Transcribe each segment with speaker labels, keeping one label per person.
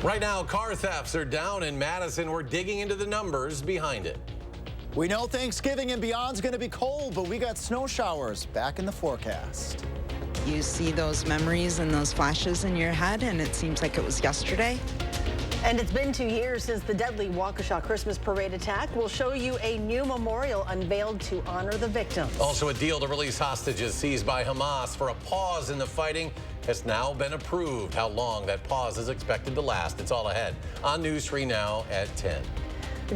Speaker 1: Right now, car thefts are down in Madison. We're digging into the numbers behind it.
Speaker 2: We know Thanksgiving and beyond is going to be cold, but we got snow showers back in the forecast.
Speaker 3: You see those memories and those flashes in your head, and it seems like it was yesterday.
Speaker 4: And it's been 2 years since the deadly Waukesha Christmas parade attack. We'll show you a new memorial unveiled to honor the victims.
Speaker 1: Also, a deal to release hostages seized by Hamas for a pause in the fighting has now been approved. How long that pause is expected to last, it's all ahead on News 3 Now at 10.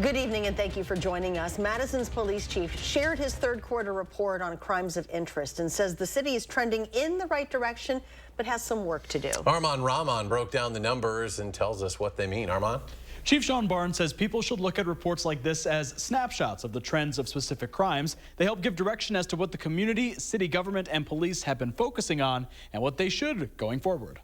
Speaker 4: Good evening and thank you for joining us. Madison's police chief shared his third quarter report on crimes of interest and says the city is trending in the right direction, but has some work to do.
Speaker 1: Armand Rahman broke down the numbers and tells us what they mean. Armand?
Speaker 5: Chief Sean Barnes says people should look at reports like this as snapshots of the trends of specific crimes. They help give direction as to what the community, city government, and police have been focusing on and what they should going forward.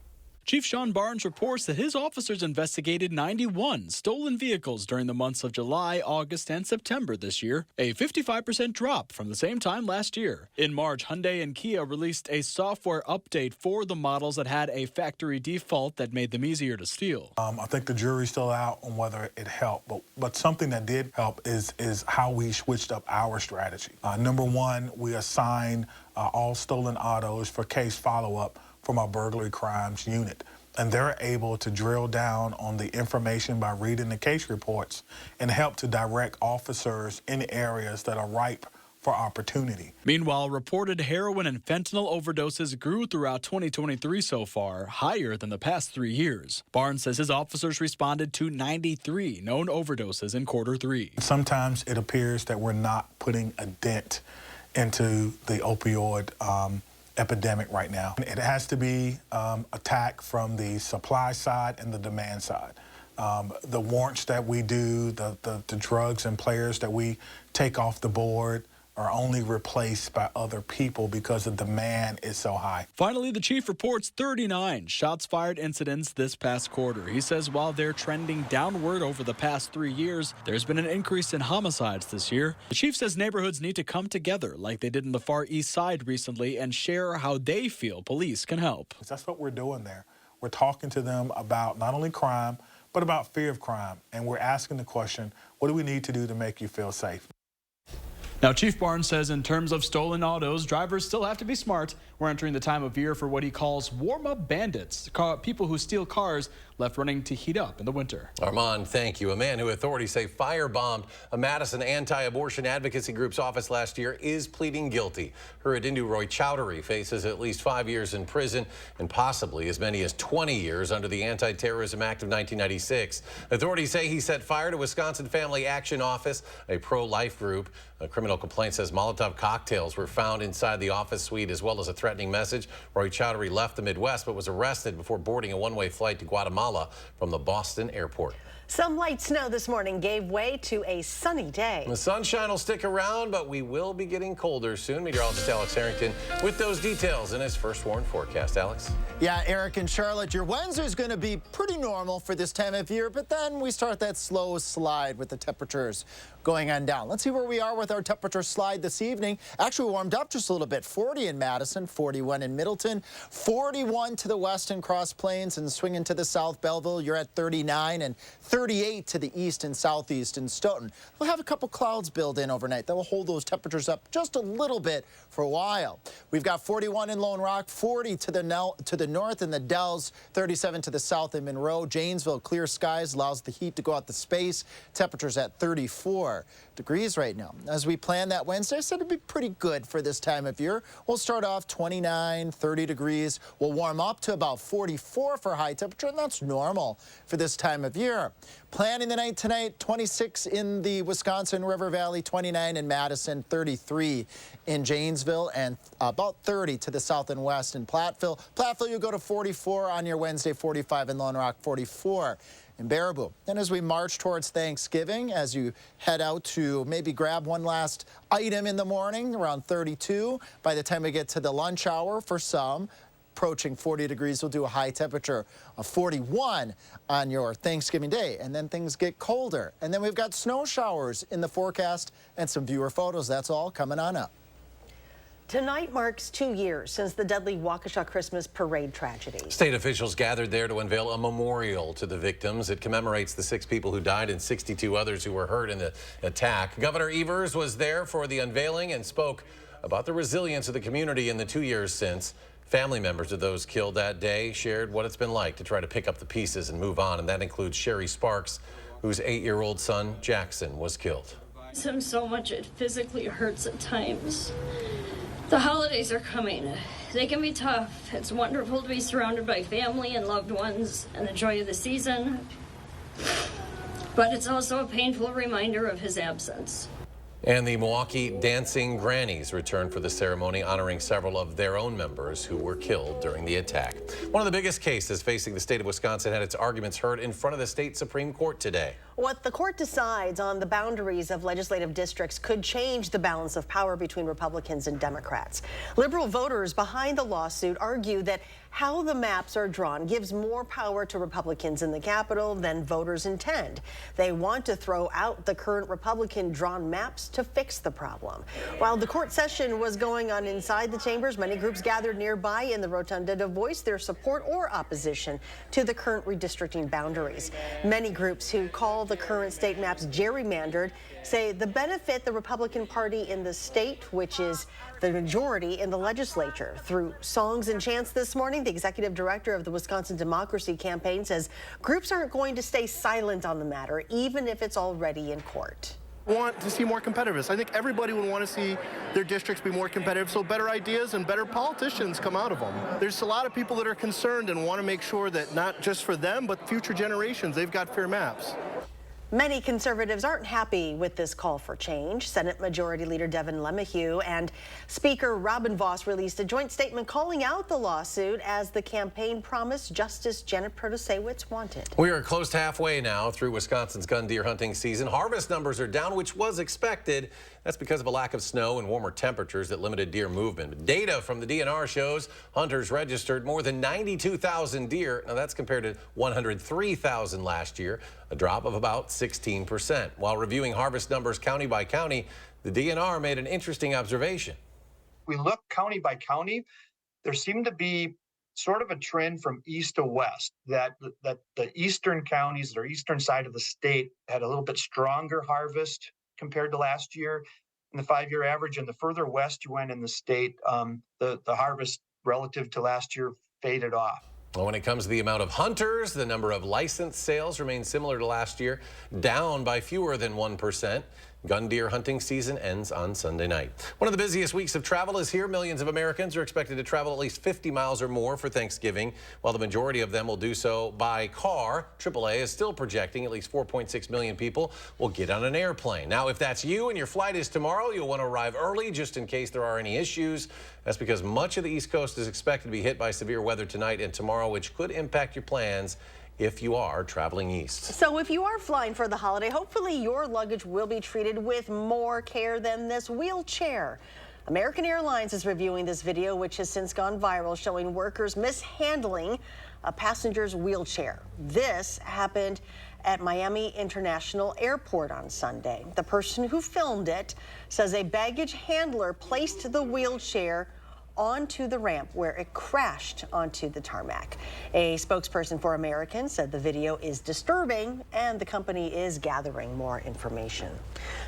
Speaker 5: Chief Sean Barnes reports that his officers investigated 91 stolen vehicles during the months of July, August, and September this year, a 55% drop from the same time last year. In March, Hyundai and Kia released a software update for the models that had a factory default that made them easier to steal.
Speaker 6: I think the jury's still out on whether it helped, but something that did help is how we switched up our strategy. Number one, we assigned all stolen autos for case follow-up from our burglary crimes unit. And they're able to drill down on the information by reading the case reports and help to direct officers in areas that are ripe for opportunity.
Speaker 5: Meanwhile, reported heroin and fentanyl overdoses grew throughout 2023 so far, higher than the past 3 years. Barnes says his officers responded to 93 known overdoses in quarter 3.
Speaker 6: Sometimes it appears that we're not putting a dent into the opioid epidemic right now. It has to be attacked from the supply side and the demand side. The warrants that we do, the drugs and players that we take off the board are only replaced by other people because the demand is so high.
Speaker 5: Finally, the chief reports 39 shots fired incidents this past quarter. He says while they're trending downward over the past 3 years, there's been an increase in homicides this year. The chief says neighborhoods need to come together like they did in the Far East Side recently and share how they feel police can help.
Speaker 6: That's what we're doing there. We're talking to them about not only crime, but about fear of crime. And we're asking the question, what do we need to do to make you feel safe?
Speaker 5: Now, Chief Barnes says in terms of stolen autos, drivers still have to be smart. We're entering the time of year for what he calls warm-up bandits, people who steal cars left running to heat up in the winter.
Speaker 1: Armand, thank you. A man who authorities say firebombed a Madison anti-abortion advocacy group's office last year is pleading guilty. Hurricane Roy Chowdhury faces at least 5 years in prison and possibly as many as 20 years under the Anti-Terrorism Act of 1996. Authorities say he set fire to Wisconsin Family Action Office, a pro-life group. A criminal complaint says Molotov cocktails were found inside the office suite as well as a threatening message. Roy Chowdhury left the Midwest but was arrested before boarding a one-way flight to Guatemala from the Boston airport.
Speaker 4: Some light snow this morning gave way to a sunny day.
Speaker 1: The sunshine will stick around, but we will be getting colder soon. Meteorologist Alex Harrington with those details in his first warn forecast. Alex?
Speaker 2: Yeah, Eric and Charlotte, your Wednesday is going to be pretty normal for this time of year, but then we start that slow slide with the temperatures going on down. Let's see where we are with our temperature slide this evening. Actually, we warmed up just a little bit. 40 in Madison, 41 in Middleton, 41 to the west in Cross Plains, and swinging to the south, Belleville, you're at 39, and 38 to the east and southeast in Stoughton. We'll have a couple clouds build in overnight that will hold those temperatures up just a little bit for a while. We've got 41 in Lone Rock, 40 to the north in the Dells, 37 to the south in Monroe. Janesville, clear skies allows the heat to go out the space. Temperatures at 34 degrees right now. As we plan that Wednesday, I said it'd be pretty good for this time of year. We'll start off 29, 30 degrees. We'll warm up to about 44 for high temperature, and that's normal for this time of year. Planning the night tonight, 26 in the Wisconsin River Valley, 29 in Madison, 33 in Janesville, and about 30 to the south and west in Platteville. Platteville, you'll go to 44 on your Wednesday, 45 in Lone Rock, 44 in Baraboo. Then as we march towards Thanksgiving, as you head out to maybe grab one last item in the morning, around 32. By the time we get to the lunch hour for some, approaching 40 degrees, we'll do a high temperature of 41 on your Thanksgiving Day. And then things get colder. And then we've got snow showers in the forecast and some viewer photos. That's all coming on up.
Speaker 4: Tonight marks 2 years since the deadly Waukesha Christmas parade tragedy.
Speaker 1: State officials gathered there to unveil a memorial to the victims. It commemorates the 6 people who died and 62 others who were hurt in the attack. Governor Evers was there for the unveiling and spoke about the resilience of the community in the 2 years since. Family members of those killed that day shared what it's been like to try to pick up the pieces and move on, and that includes Sherry Sparks, whose 8-year-old son, Jackson, was killed.
Speaker 7: Him so much it physically hurts at times. The holidays are coming. They can be tough. It's wonderful to be surrounded by family and loved ones and the joy of the season. But it's also a painful reminder of his absence.
Speaker 1: And the Milwaukee Dancing Grannies returned for the ceremony, honoring several of their own members who were killed during the attack. One of the biggest cases facing the state of Wisconsin had its arguments heard in front of the state Supreme Court today.
Speaker 4: What the court decides on the boundaries of legislative districts could change the balance of power between Republicans and Democrats. Liberal voters behind the lawsuit argue that how the maps are drawn gives more power to Republicans in the Capitol than voters intend. They want to throw out the current Republican-drawn maps to fix the problem. While the court session was going on inside the chambers, many groups gathered nearby in the rotunda to voice their support or opposition to the current redistricting boundaries. Many groups who call the current state maps gerrymandered say the benefit the Republican Party in the state, which is the majority in the legislature. Through songs and chants this morning, the executive director of the Wisconsin Democracy Campaign says groups aren't going to stay silent on the matter, even if it's already in court.
Speaker 8: Want to see more competitiveness. I think everybody would want to see their districts be more competitive, so better ideas and better politicians come out of them. There's a lot of people that are concerned and want to make sure that not just for them, but future generations, they've got fair maps.
Speaker 4: Many conservatives aren't happy with this call for change. Senate Majority Leader Devin LeMahieu and Speaker Robin Vos released a joint statement calling out the lawsuit as the campaign promised Justice Janet Protasiewicz wanted.
Speaker 1: We are close to halfway now through Wisconsin's gun deer hunting season. Harvest numbers are down, which was expected. That's because of a lack of snow and warmer temperatures that limited deer movement. Data from the DNR shows hunters registered more than 92,000 deer. Now that's compared to 103,000 last year, a drop of about 16%. While reviewing harvest numbers county by county, the DNR made an interesting observation.
Speaker 9: We look county by county, there seemed to be sort of a trend from east to west, that the eastern counties, or eastern side of the state, had a little bit stronger harvest compared to last year in the 5-year average. And the further west you went in the state, the harvest relative to last year faded off.
Speaker 1: Well, when it comes to the amount of hunters, the number of licensed sales remains similar to last year, down by fewer than 1%. Gun deer hunting season ends on Sunday night. One of the busiest weeks of travel is here. Millions of Americans are expected to travel at least 50 miles or more for Thanksgiving, while the majority of them will do so by car. AAA is still projecting at least 4.6 million people will get on an airplane. Now, if that's you and your flight is tomorrow, you'll want to arrive early just in case there are any issues. That's because much of the East Coast is expected to be hit by severe weather tonight and tomorrow, which could impact your plans if you are traveling east.
Speaker 4: So if you are flying for the holiday, hopefully your luggage will be treated with more care than this wheelchair. American Airlines is reviewing this video, which has since gone viral, showing workers mishandling a passenger's wheelchair. This happened at Miami International Airport on Sunday. The person who filmed it says a baggage handler placed the wheelchair onto the ramp where it crashed onto the tarmac. A spokesperson for American said the video is disturbing and the company is gathering more information.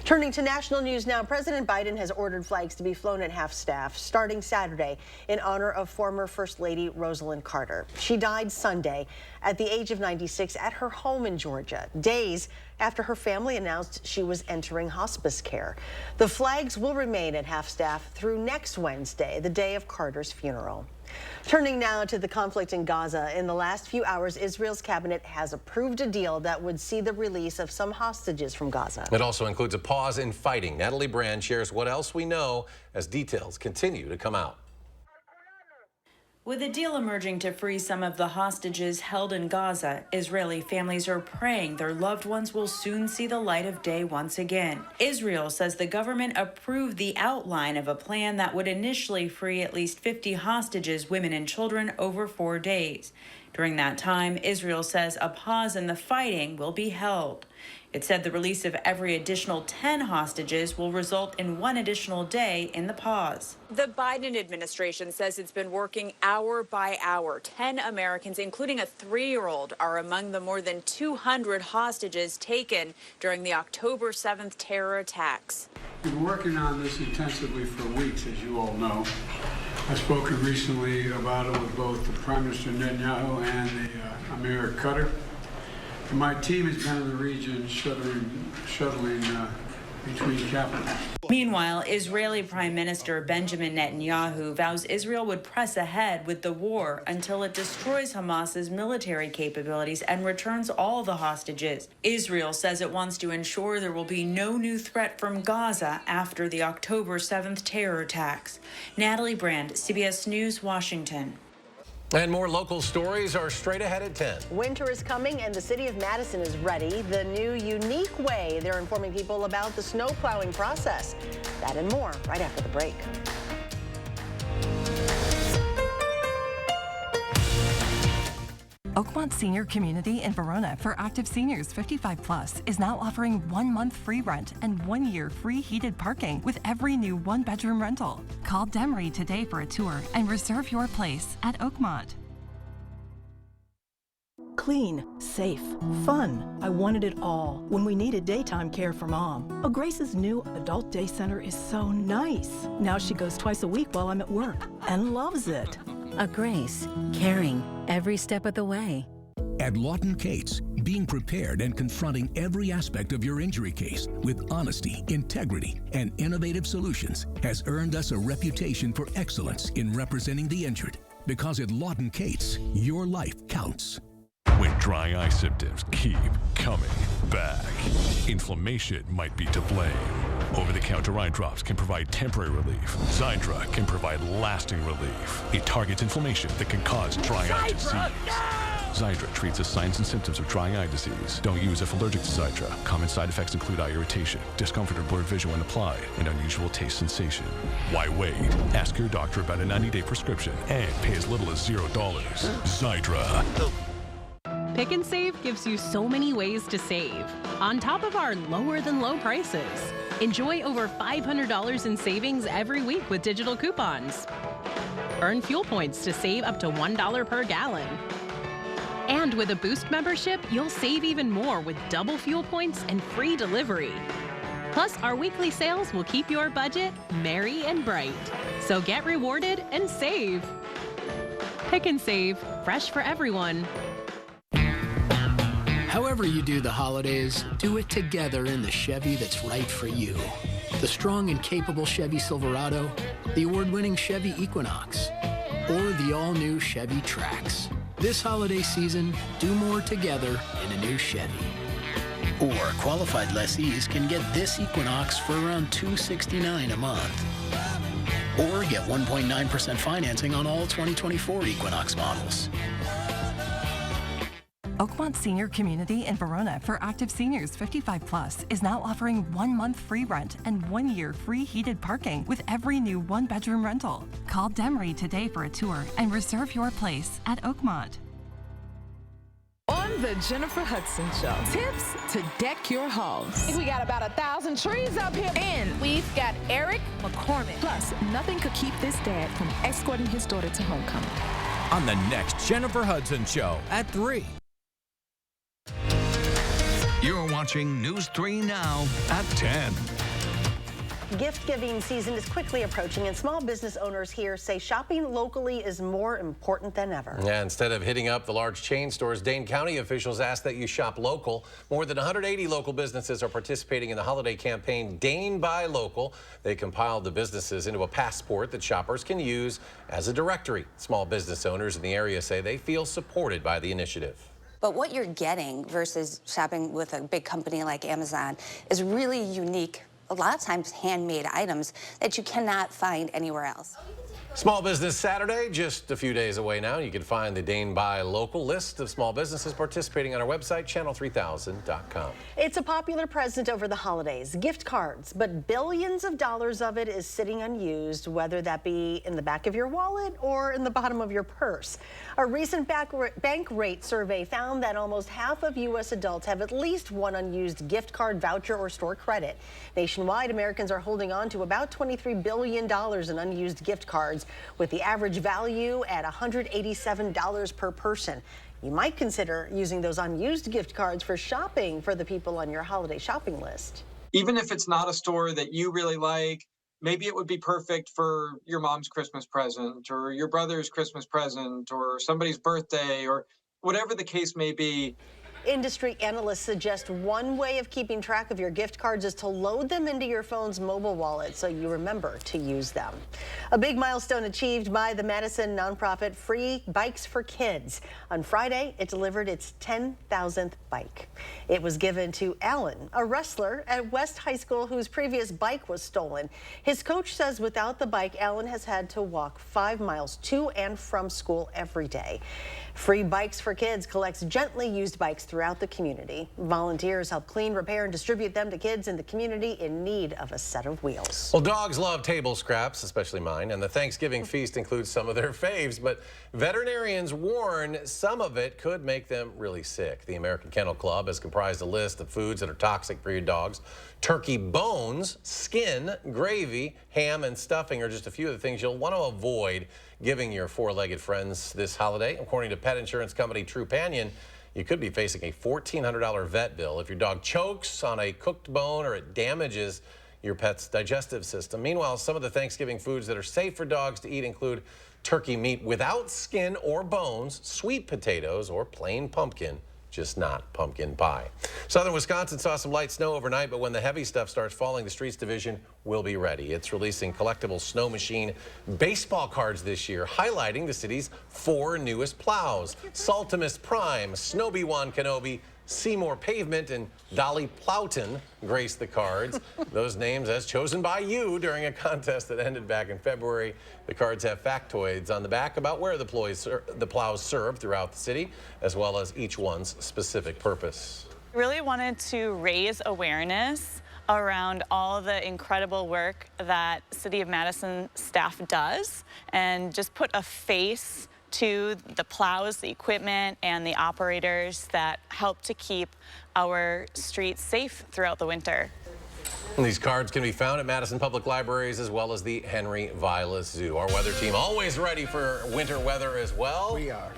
Speaker 4: Turning to national news now, President Biden has ordered flags to be flown at half-staff starting Saturday in honor of former First Lady Rosalind Carter. She died Sunday at the age of 96 at her home in Georgia, days after her family announced she was entering hospice care. The flags will remain at half-staff through next Wednesday, the day of Carter's funeral. Turning now to the conflict in Gaza. In the last few hours, Israel's cabinet has approved a deal that would see the release of some hostages from Gaza.
Speaker 1: It also includes a pause in fighting. Natalie Brand shares what else we know as details continue to come out.
Speaker 10: With a deal emerging to free some of the hostages held in Gaza, Israeli families are praying their loved ones will soon see the light of day once again. Israel says the government approved the outline of a plan that would initially free at least 50 hostages, women and children, over 4 days. During that time, Israel says a pause in the fighting will be held. It said the release of every additional 10 hostages will result in one additional day in the pause.
Speaker 11: The Biden administration says it's been working hour by hour. 10 Americans, including a 3-year-old, are among the more than 200 hostages taken during the October 7th terror attacks.
Speaker 12: We've been working on this intensively for weeks, as you all know. I've spoken recently about it with both the Prime Minister Netanyahu and the Amir Qatar. And my team has been in the region shuttling between capitals.
Speaker 10: Meanwhile, Israeli Prime Minister Benjamin Netanyahu vows Israel would press ahead with the war until it destroys Hamas's military capabilities and returns all the hostages. Israel says it wants to ensure there will be no new threat from Gaza after the October 7th terror attacks. Natalie Brand, CBS News, Washington.
Speaker 1: And more local stories are straight ahead at 10.
Speaker 4: Winter is coming and the city of Madison is ready. The new unique way they're informing people about the snow plowing process. That and more right after the break.
Speaker 13: Oakmont Senior Community in Verona for active seniors 55 plus is now offering 1 month free rent and 1 year free heated parking with every new 1-bedroom rental. Call Demery today for a tour and reserve your place at Oakmont.
Speaker 14: Clean, safe, fun. I wanted it all when we needed daytime care for Mom. Oh, Grace's new adult day center is so nice. Now she goes twice a week while I'm at work and loves it.
Speaker 15: A Grace, caring every step of the way.
Speaker 16: At Lawton Cates, being prepared and confronting every aspect of your injury case with honesty, integrity, and innovative solutions has earned us a reputation for excellence in representing the injured. Because at Lawton Cates, your life counts.
Speaker 17: When dry eye symptoms keep coming back, inflammation might be to blame. Over-the-counter eye drops can provide temporary relief. Xiidra can provide lasting relief. It targets inflammation that can cause dry eye disease. Xiidra treats the signs and symptoms of dry eye disease. Don't use if allergic to Xiidra. Common side effects include eye irritation, discomfort or blurred vision when applied, and unusual taste sensation. Why wait? Ask your doctor about a 90-day prescription and pay as little as $0. Xiidra.
Speaker 18: Pick and Save gives you so many ways to save, on top of our lower than low prices. Enjoy over $500 in savings every week with digital coupons. Earn fuel points to save up to $1 per gallon. And with a Boost membership, you'll save even more with double fuel points and free delivery. Plus, our weekly sales will keep your budget merry and bright. So get rewarded and save. Pick and Save, fresh for everyone.
Speaker 19: However you do the holidays, do it together in the Chevy that's right for you. The strong and capable Chevy Silverado, the award-winning Chevy Equinox, or the all-new Chevy Trax. This holiday season, do more together in a new Chevy. Or qualified lessees can get this Equinox for around $269 a month. Or get 1.9% financing on all 2024 Equinox models.
Speaker 13: Oakmont Senior Community in Verona for active seniors 55 plus is now offering 1 month free rent and 1 year free heated parking with every new 1-bedroom rental. Call Demery today for a tour and reserve your place at Oakmont.
Speaker 20: On the Jennifer Hudson Show, tips to deck your house. We got about 1,000 trees up here, and we've got Eric McCormick. Plus, nothing could keep this dad from escorting his daughter to homecoming.
Speaker 21: On the next Jennifer Hudson Show at 3.
Speaker 22: You're watching News 3 now at 10.
Speaker 4: Gift-giving season is quickly approaching, and small business owners here say shopping locally is more important than ever.
Speaker 1: Yeah, instead of hitting up the large chain stores, Dane County officials ask that you shop local. More than 180 local businesses are participating in the holiday campaign, Dane Buy Local. They compiled the businesses into a passport that shoppers can use as a directory. Small business owners in the area say they feel supported by the initiative.
Speaker 23: But what you're getting versus shopping with a big company like Amazon is really unique, a lot of times handmade items that you cannot find anywhere else.
Speaker 1: Small Business Saturday, just a few days away now. You can find the Dane Buy Local list of small businesses participating on our website, channel3000.com.
Speaker 4: It's a popular present over the holidays, gift cards, but billions of dollars of it is sitting unused, whether that be in the back of your wallet or in the bottom of your purse. A recent bank rate survey found that almost half of U.S. adults have at least one unused gift card, voucher, or store credit. Nationwide, Americans are holding on to about $23 billion in unused gift cards, with the average value at $187 per person. You might consider using those unused gift cards for shopping for the people on your holiday shopping list.
Speaker 3: Even if it's not a store that you really like, maybe it would be perfect for your mom's Christmas present or your brother's Christmas present or somebody's birthday or whatever the case may be.
Speaker 4: Industry analysts suggest one way of keeping track of your gift cards is to load them into your phone's mobile wallet so you remember to use them. A big milestone achieved by the Madison nonprofit Free Bikes for Kids. On Friday, it delivered its 10,000th bike. It was given to Alan, a wrestler at West High School whose previous bike was stolen. His coach says without the bike, Alan has had to walk 5 miles to and from school every day. Free Bikes for Kids collects gently used bikes throughout the community. Volunteers help clean, repair, and distribute them to kids in the community in need of a set of wheels.
Speaker 1: Well, dogs love table scraps, especially mine, and the Thanksgiving feast includes some of their faves, but veterinarians warn some of it could make them really sick. The American Kennel Club has comprised a list of foods that are toxic for your dogs. Turkey bones, skin, gravy, ham, and stuffing are just a few of the things you'll want to avoid giving your four-legged friends this holiday. According to pet insurance company Trupanion, you could be facing a $1,400 vet bill if your dog chokes on a cooked bone or it damages your pet's digestive system. Meanwhile, some of the Thanksgiving foods that are safe for dogs to eat include turkey meat without skin or bones, sweet potatoes, or plain pumpkin, just not pumpkin pie. Southern Wisconsin saw some light snow overnight, but when the heavy stuff starts falling, the Streets Division will be ready. It's releasing collectible snow machine baseball cards this year, highlighting the city's 4 newest plows: Saltimus Prime, Snowby-Wan Kenobi, Seymour Pavement, and Dolly Plowton grace the cards. Those names as chosen by you during a contest that ended back in February. The cards have factoids on the back about where the plows serve throughout the city, as well as each one's specific purpose.
Speaker 5: Really wanted to raise awareness around all the incredible work that City of Madison staff does and just put a face to the plows, the equipment, and the operators that help to keep our streets safe throughout the winter.
Speaker 1: And these cards can be found at Madison Public Libraries as well as the Henry Vilas Zoo. Our weather team always ready for winter weather as well.
Speaker 2: We are.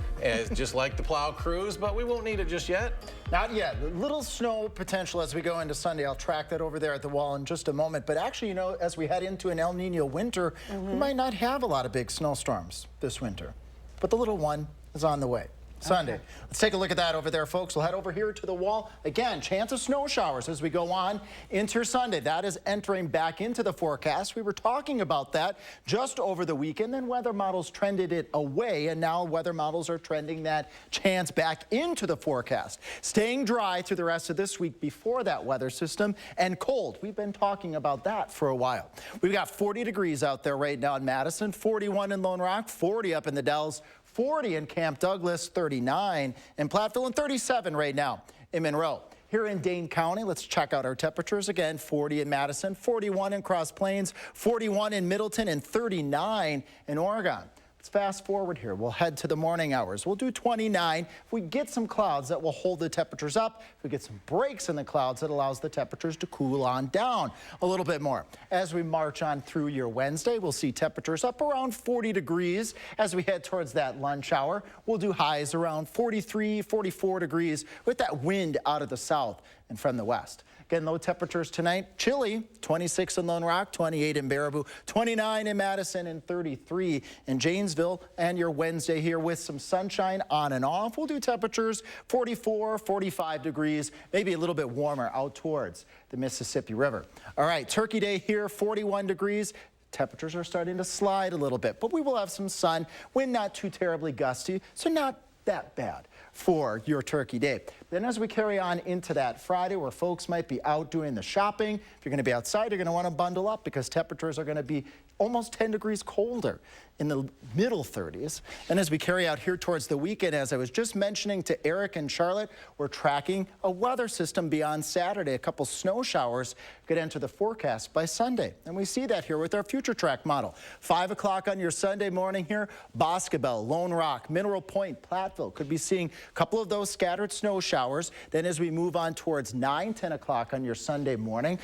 Speaker 1: Just like the plow crews, but we won't need it just yet.
Speaker 2: Not yet. A little snow potential as we go into Sunday. I'll track that over there at the wall in just a moment. But actually, you know, as we head into an El Nino winter, we might not have a lot of big snowstorms this winter. But the little one is on the way. Sunday. Okay. Let's take a look at that over there, folks. We'll head over here to the wall. Again, chance of snow showers as we go on into Sunday. That is entering back into the forecast. We were talking about that just over the weekend. Then weather models trended it away, and now weather models are trending that chance back into the forecast. Staying dry through the rest of this week before that weather system, and cold. We've been talking about that for a while. We've got 40 degrees out there right now in Madison, 41 in Lone Rock, 40 up in the Dells, 40 in Camp Douglas, 39 in Platteville, and 37 right now in Monroe. Here in Dane County, let's check out our temperatures again. 40 in Madison, 41 in Cross Plains, 41 in Middleton, and 39 in Oregon. Let's fast forward here. We'll head to the morning hours. We'll do 29. If we get some clouds, that will hold the temperatures up. If we get some breaks in the clouds, it allows the temperatures to cool on down a little bit more. As we march on through your Wednesday, we'll see temperatures up around 40 degrees. As we head towards that lunch hour, we'll do highs around 43, 44 degrees with that wind out of the south and from the west. Again, low temperatures tonight. Chilly, 26 in Lone Rock, 28 in Baraboo, 29 in Madison, and 33 in Janesville. And your Wednesday here with some sunshine on and off. We'll do temperatures 44, 45 degrees, maybe a little bit warmer out towards the Mississippi River. All right, Turkey Day here, 41 degrees. Temperatures are starting to slide a little bit, but we will have some sun. Wind not too terribly gusty, so not that bad. for your Turkey Day. Then as we carry on into that Friday where folks might be out doing the shopping, if you're going to be outside, you're going to want to bundle up because temperatures are going to be almost 10 degrees colder in the middle 30s. And as we carry out here towards the weekend, as I was just mentioning to Eric and Charlotte, we're tracking a weather system beyond Saturday. A couple snow showers could enter the forecast by Sunday. And we see that here with our future track model. 5 o'clock on your Sunday morning here, Boscobel, Lone Rock, Mineral Point, Platteville could be seeing a couple of those scattered snow showers. Then as we move on towards 9, 10 o'clock on your Sunday morning,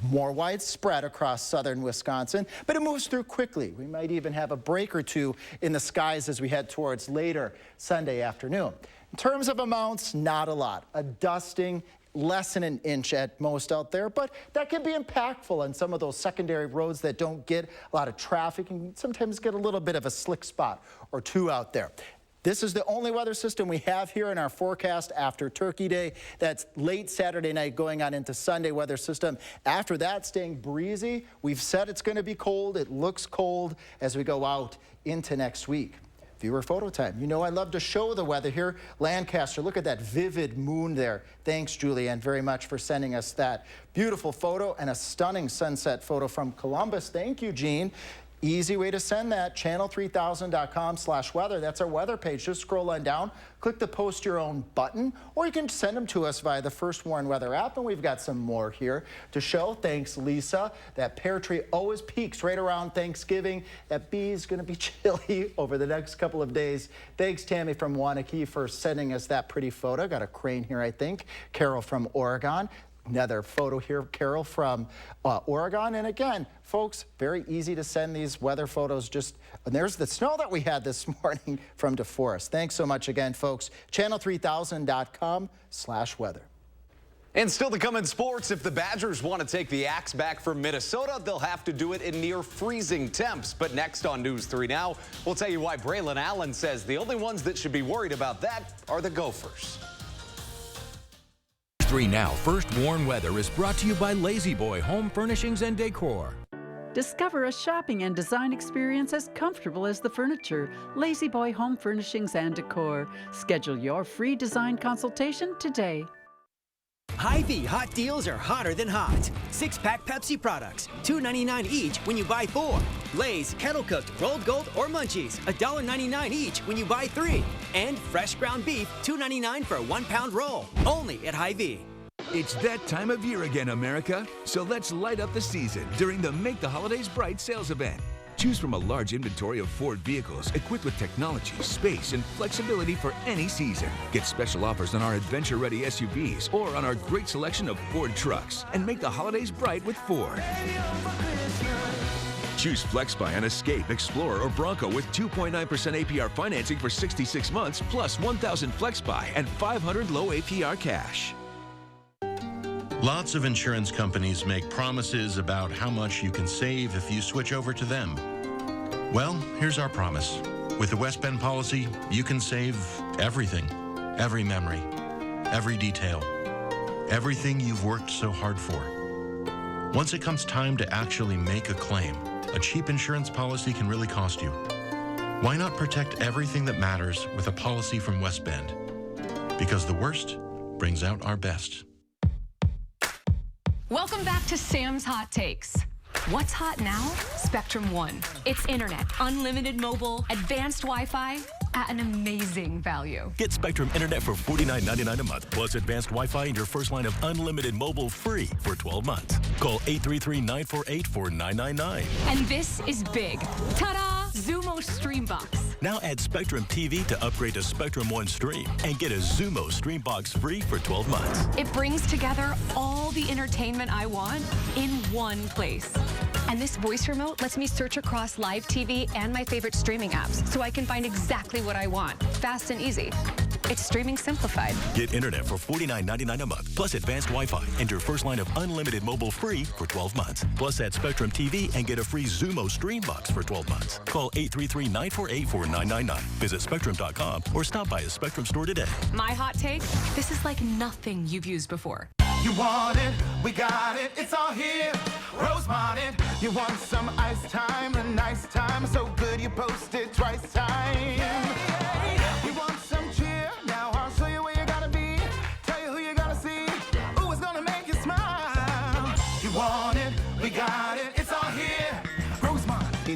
Speaker 2: more widespread across southern Wisconsin, but it moves through quickly. We might even have a break or two in the skies as we head towards later Sunday afternoon. In terms of amounts, not a lot. A dusting, less than an inch at most out there, but that can be impactful on some of those secondary roads that don't get a lot of traffic and sometimes get a little bit of a slick spot or two out there. This is the only weather system we have here in our forecast after Turkey Day. That's late Saturday night going on into Sunday weather system. After that, staying breezy. We've said it's going to be cold. It looks cold as we go out into next week. Viewer photo time. You know I love to show the weather here. Lancaster, look at that vivid moon there. Thanks, Julianne, very much for sending us that beautiful photo and a stunning sunset photo from Columbus. Thank you, Jean. Easy way to send that, channel3000.com/weather. That's our weather page. Just scroll on down, click the post your own button, or you can send them to us via the First Warn Weather app, and we've got some more here to show. Thanks, Lisa. That pear tree always peaks right around Thanksgiving. That bee is going to be chilly over the next couple of days. Thanks, Tammy from Wanakee, for sending us that pretty photo. Got a crane here, I think. Carol from Oregon. Another photo here, Carol from Oregon. And again, folks, very easy to send these weather photos. And there's the snow that we had this morning from DeForest. Thanks so much again, folks. Channel3000.com/weather.
Speaker 6: And still to come in sports, if the Badgers want to take the axe back from Minnesota, they'll have to do it in near freezing temps. But next on News 3 Now, we'll tell you why Braylon Allen says the only ones that should be worried about that are the Gophers.
Speaker 21: 3 Now First Warn Weather is brought to you by Lazy Boy Home Furnishings and Decor.
Speaker 7: Discover a shopping and design experience as comfortable as the furniture. Lazy Boy Home Furnishings and Decor. Schedule your free design consultation today.
Speaker 8: Hy-Vee hot deals are hotter than hot. 6-pack Pepsi products, $2.99 each when you buy 4. Lay's kettle cooked, rolled gold, or munchies, $1.99 each when you buy 3. And fresh ground beef, $2.99 for a 1-pound roll. Only at Hy-Vee.
Speaker 16: It's that time of year again, America. So let's light up the season during the Make the Holidays Bright sales event. Choose from a large inventory of Ford vehicles equipped with technology, space, and flexibility for any season. Get special offers on our adventure-ready SUVs or on our great selection of Ford trucks. And make the holidays bright with Ford. Choose FlexBuy on Escape, Explorer, or Bronco with 2.9% APR financing for 66 months, plus 1,000 FlexBuy and 500 low APR cash.
Speaker 24: Lots of insurance companies make promises about how much you can save if you switch over to them. Well, here's our promise. With the West Bend policy, you can save everything, every memory, every detail, everything you've worked so hard for. Once it comes time to actually make a claim, a cheap insurance policy can really cost you. Why not protect everything that matters with a policy from West Bend? Because the worst brings out our best.
Speaker 25: Welcome back to Sam's Hot Takes. What's hot now? Spectrum One. It's internet, unlimited mobile, advanced Wi-Fi at an amazing value.
Speaker 26: Get Spectrum Internet for $49.99 a month, plus advanced Wi-Fi and your first line of unlimited mobile free for 12 months. Call 833-948-4999.
Speaker 25: And this is big. Ta-da! Zumo Streambox.
Speaker 26: Now add Spectrum TV to upgrade to Spectrum One Stream and get a Zumo Streambox free for 12 months.
Speaker 25: It brings together all the entertainment I want in one place. And this voice remote lets me search across live TV and my favorite streaming apps so I can find exactly what I want, fast and easy. It's streaming simplified.
Speaker 26: Get internet for $49.99 a month, plus advanced Wi-Fi and your first line of unlimited mobile free for 12 months. Plus add Spectrum TV and get a free Zumo Streambox for 12 months. Call 833-948-4999. Visit Spectrum.com or stop by a Spectrum store today.
Speaker 25: My hot take, this is like nothing you've used before.
Speaker 27: You want it, we got it, it's all here. Rosemont, you want some ice time, a nice time, so good you posted twice time. You want some cheer, now our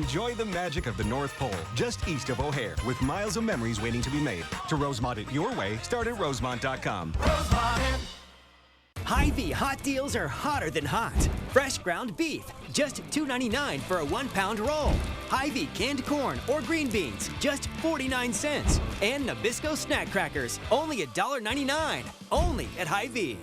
Speaker 9: Enjoy the magic of the North Pole, just east of O'Hare, with miles of memories waiting to be made. To Rosemont it your way, start at rosemont.com.
Speaker 8: Hy-Vee hot deals are hotter than hot. Fresh ground beef, just $2.99 for a 1-pound roll. Hy-Vee canned corn or green beans, just 49 cents. And Nabisco snack crackers, only $1.99. Only at Hy-Vee.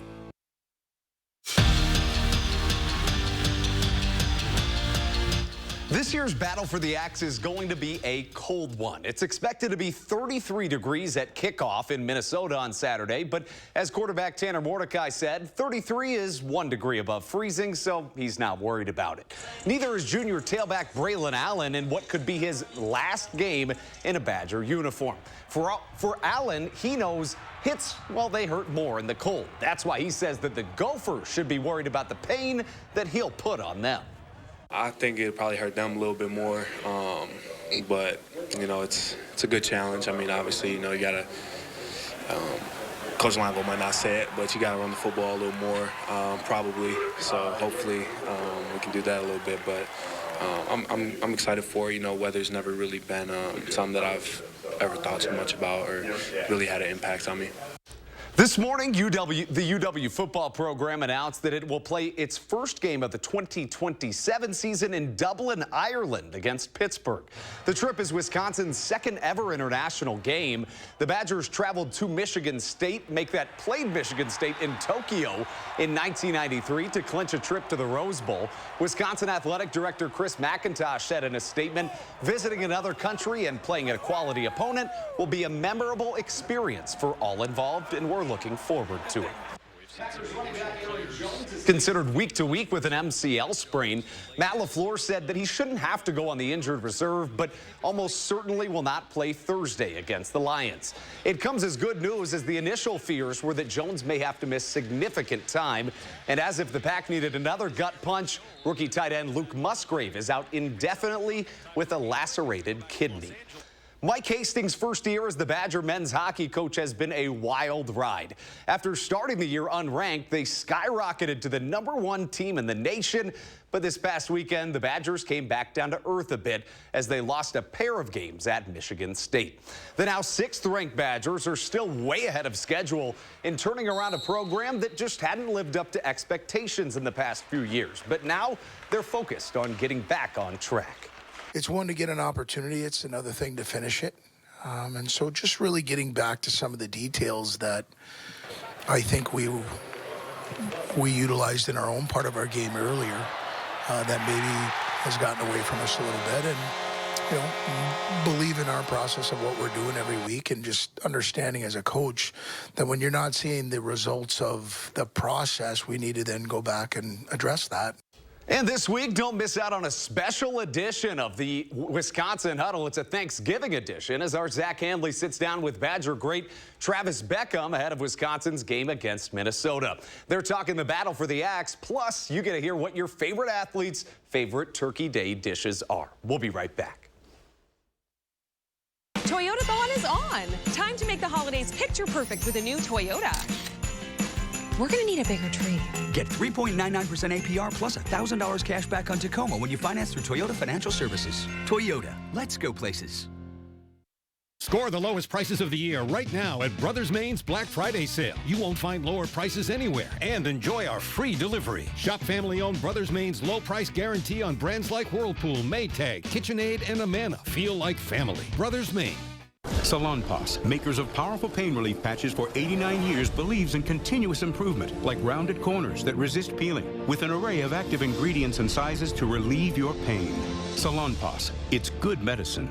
Speaker 6: This year's battle for the axe is going to be a cold one. It's expected to be 33 degrees at kickoff in Minnesota on Saturday, but as quarterback Tanner Mordecai said, 33 is 1 degree above freezing, so he's not worried about it. Neither is junior tailback Braylon Allen in what could be his last game in a Badger uniform. For Allen, he knows hits, well, they hurt more in the cold. That's why he says that the Gophers should be worried about the pain that he'll put on them.
Speaker 10: I think it'd probably hurt them a little bit more, but you know, it's a good challenge. I mean, obviously, you know, you gotta. Coach Longo might not say it, but you gotta run the football a little more, probably. So hopefully we can do that a little bit. But I'm excited for it. You know, weather's never really been something that I've ever thought too much about or really had an impact on me.
Speaker 6: This morning, the UW football program announced that it will play its first game of the 2027 season in Dublin, Ireland against Pittsburgh. The trip is Wisconsin's second ever international game. The Badgers traveled to Michigan State, played Michigan State in Tokyo in 1993 to clinch a trip to the Rose Bowl. Wisconsin Athletic Director Chris McIntosh said in a statement, visiting another country and playing a quality opponent will be a memorable experience for all involved, and we're looking forward to it. Considered week to week with an MCL sprain, Matt LaFleur said that he shouldn't have to go on the injured reserve, but almost certainly will not play Thursday against the Lions. It comes as good news, as the initial fears were that Jones may have to miss significant time. And as if the Pack needed another gut punch, rookie tight end Luke Musgrave is out indefinitely with a lacerated kidney. Mike Hastings' first year as the Badger men's hockey coach has been a wild ride. After starting the year unranked, they skyrocketed to the #1 team in the nation. But this past weekend, the Badgers came back down to earth a bit as they lost a pair of games at Michigan State. The now 6th-ranked Badgers are still way ahead of schedule in turning around a program that just hadn't lived up to expectations in the past few years. But now they're focused on getting back on track.
Speaker 11: It's one to get an opportunity. It's another thing to finish it. And so just really getting back to some of the details that I think we utilized in our own part of our game earlier that maybe has gotten away from us a little bit. And, you know, believe in our process of what we're doing every week, and just understanding as a coach that when you're not seeing the results of the process, we need to then go back and address that.
Speaker 6: And this week, don't miss out on a special edition of the Wisconsin Huddle. It's a Thanksgiving edition as our Zach Handley sits down with Badger great Travis Beckham ahead of Wisconsin's game against Minnesota. They're talking the battle for the axe, plus you get to hear what your favorite athletes' favorite Turkey Day dishes are. We'll be right back.
Speaker 12: Toyotathon is on. Time to make the holidays picture perfect with a new Toyota. We're going to need a bigger tree.
Speaker 14: Get 3.99% APR plus $1,000 cash back on Tacoma when you finance through Toyota Financial Services. Toyota, let's go places.
Speaker 15: Score the lowest prices of the year right now at Brothers Main's Black Friday sale. You won't find lower prices anywhere, and enjoy our free delivery. Shop family-owned Brothers Main's low price guarantee on brands like Whirlpool, Maytag, KitchenAid, and Amana. Feel like family. Brothers Main.
Speaker 17: Salonpas, makers of powerful pain relief patches for 89 years, believes in continuous improvement, like rounded corners that resist peeling, with an array of active ingredients and sizes to relieve your pain. Salonpas, it's good medicine.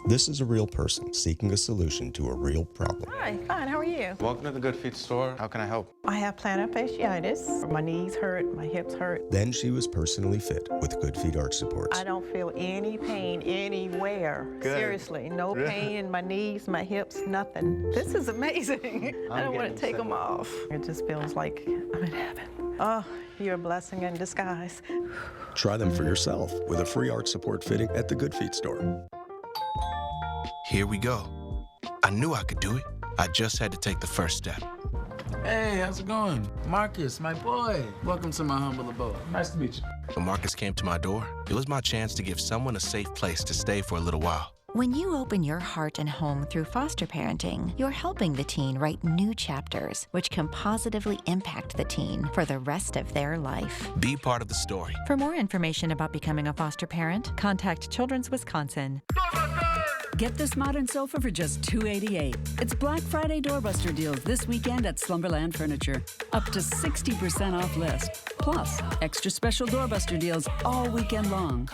Speaker 28: This is a real person seeking a solution to a real problem.
Speaker 29: Hi, fine, how are you?
Speaker 30: Welcome to the Good Feet store. How can I help?
Speaker 29: I have plantar fasciitis. My knees hurt, my hips hurt.
Speaker 28: Then she was personally fit with Good Feet arch supports.
Speaker 29: I don't feel any pain anywhere.
Speaker 28: Good.
Speaker 29: Seriously, no pain in my knees, my hips, nothing. This is amazing. I don't want to take them off. It just feels like I'm in heaven. Oh, you're a blessing in disguise.
Speaker 28: Try them for yourself with a free arch support fitting at the Good Feet store.
Speaker 31: Here we go. I knew I could do it. I just had to take the first step.
Speaker 32: Hey, how's it going? Marcus, my boy. Welcome to my humble abode. Nice to meet you.
Speaker 31: When Marcus came to my door, it was my chance to give someone a safe place to stay for a little while.
Speaker 1: When you open your heart and home through foster parenting, you're helping the teen write new chapters, which can positively impact the teen for the rest of their life.
Speaker 31: Be part of the story.
Speaker 1: For more information about becoming a foster parent, contact Children's Wisconsin.
Speaker 2: Get this modern sofa for just $288. It's Black Friday doorbuster deals this weekend at Slumberland Furniture. Up to 60% off list. Plus, extra special doorbuster deals all weekend long.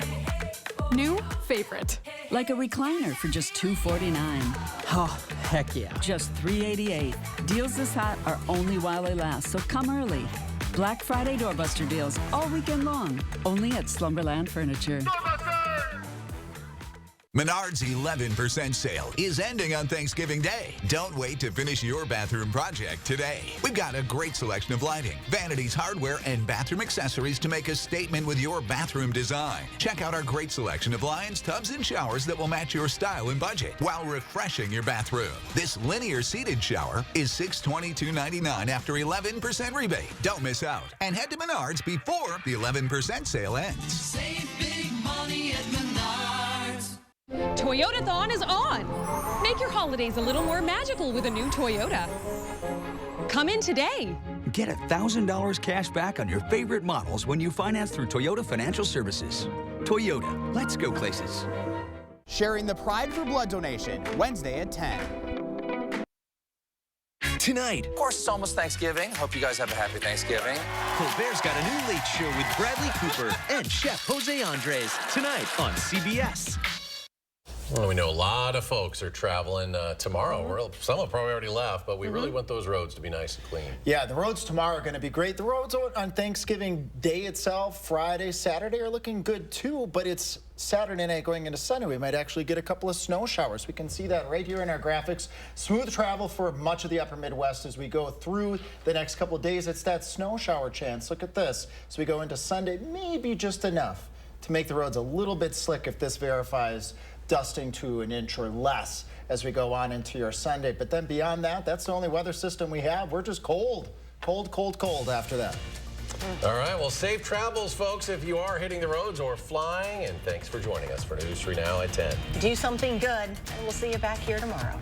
Speaker 12: New favorite.
Speaker 2: Like a recliner for just $249.
Speaker 8: Oh, heck yeah.
Speaker 2: Just $388. Deals this hot are only while they last, so come early. Black Friday doorbuster deals all weekend long. Only at Slumberland Furniture.
Speaker 3: Menards' 11% sale is ending on Thanksgiving Day. Don't wait to finish your bathroom project today. We've got a great selection of lighting, vanities, hardware, and bathroom accessories to make a statement with your bathroom design. Check out our great selection of lines, tubs, and showers that will match your style and budget while refreshing your bathroom. This linear seated shower is $622.99 after 11% rebate. Don't miss out. And head to Menards before the 11% sale ends.
Speaker 4: Save big money at Menards.
Speaker 12: Toyotathon is on! Make your holidays a little more magical with a new Toyota. Come in today.
Speaker 14: Get $1,000 cash back on your favorite models when you finance through Toyota Financial Services. Toyota, let's go places.
Speaker 5: Sharing the pride for blood donation, Wednesday at 10.
Speaker 13: Tonight. Of course, it's almost Thanksgiving. Hope you guys have a happy Thanksgiving.
Speaker 18: Colbert's got a new late show with Bradley Cooper and Chef Jose Andres tonight on CBS.
Speaker 19: Well, we know a lot of folks are traveling tomorrow. Some have probably already left, but we really want those roads to be nice and clean.
Speaker 20: Yeah, the roads tomorrow are going to be great. The roads on Thanksgiving Day itself, Friday, Saturday are looking good too, but it's Saturday night going into Sunday. We might actually get a couple of snow showers. We can see that right here in our graphics. Smooth travel for much of the upper Midwest as we go through the next couple of days. It's that snow shower chance. Look at this. So we go into Sunday, maybe just enough to make the roads a little bit slick if this verifies dusting to an inch or less as we go on into your Sunday. But then beyond that, that's the only weather system we have. We're just cold after that.
Speaker 19: All right, well, safe travels, folks, if you are hitting the roads or flying. And thanks for joining us for News 3 Now at 10.
Speaker 29: Do something good, and we'll see you back here tomorrow.